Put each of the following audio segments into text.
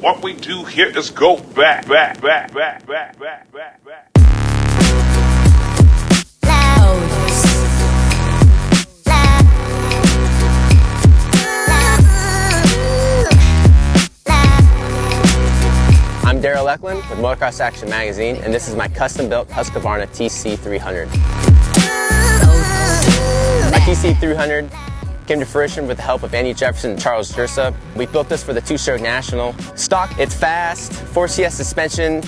What we do here is go back. I'm Daryl Eklund with Motocross Action magazine, and this is my custom-built Husqvarna TC 300. My TC 300 came to fruition with the help of Andy Jefferson and Charles Jersa. We built this for the two-stroke national. Stock, it's fast. 4CS suspension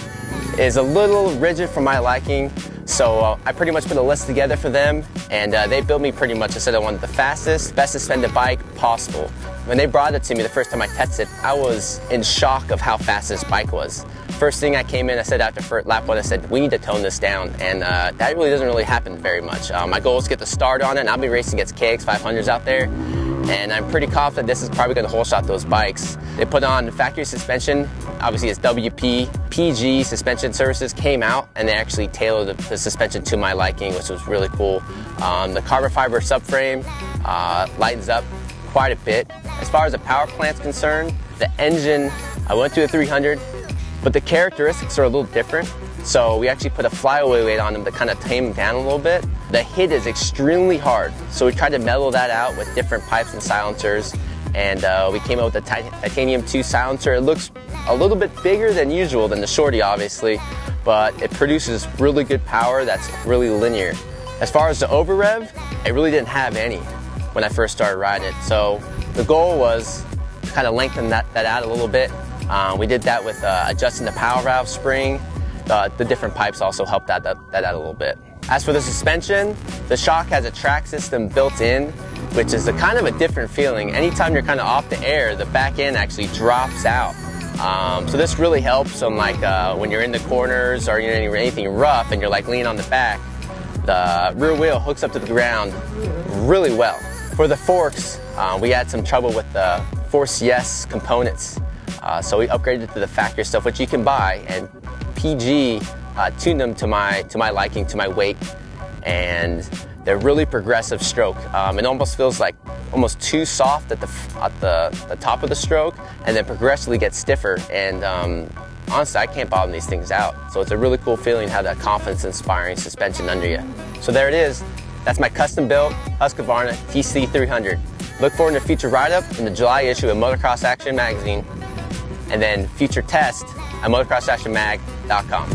is a little rigid for my liking, so I pretty much put a list together for them, and they built me pretty much. I said I wanted the fastest, best suspended bike possible. When they brought it to me the first time I tested, I was in shock of how fast this bike was. First thing I came in, I said after lap one, I said, we need to tone this down, and that really doesn't really happen very much. My goal is to get the start on it, and I'll be racing against KX 500s out there, and I'm pretty confident this is probably going to hole shot those bikes. They put on factory suspension. Obviously it's WP, PG suspension services came out, and they actually tailored the suspension to my liking, which was really cool. The carbon fiber subframe lightens up quite a bit. As far as the power plant's concerned, the engine, I went to a 300, but the characteristics are a little different. So we actually put a flyaway weight on them to kind of tame them down a little bit. The hit is extremely hard, so we tried to mellow that out with different pipes and silencers, and we came up with the Titanium 2 silencer. It looks a little bit bigger than usual than the Shorty, obviously, but it produces really good power that's really linear. As far as the over rev, I really didn't have any when I first started riding it, so the goal was to kind of lengthen that out a little bit. We did that with adjusting the power valve spring. The different pipes also helped that out a little bit. As for the suspension, the shock has a track system built in, which is a kind of a different feeling. Anytime you're kind of off the air, the back end actually drops out. So this really helps on like when you're in the corners or you're in anything rough and you're like leaning on the back, the rear wheel hooks up to the ground really well. For the forks, we had some trouble with the 4CS components. So we upgraded to the factory stuff, which you can buy, and PG tuned them to my liking, to my weight, and they're really progressive stroke. It almost feels like almost too soft at the top of the stroke, and then progressively gets stiffer. And honestly, I can't bottom these things out. So it's a really cool feeling to have that confidence-inspiring suspension under you. So there it is. That's my custom-built Husqvarna TC 300. Look forward to a future write-up in the July issue of Motocross Action magazine, and then future test at motocrossactionmag.com.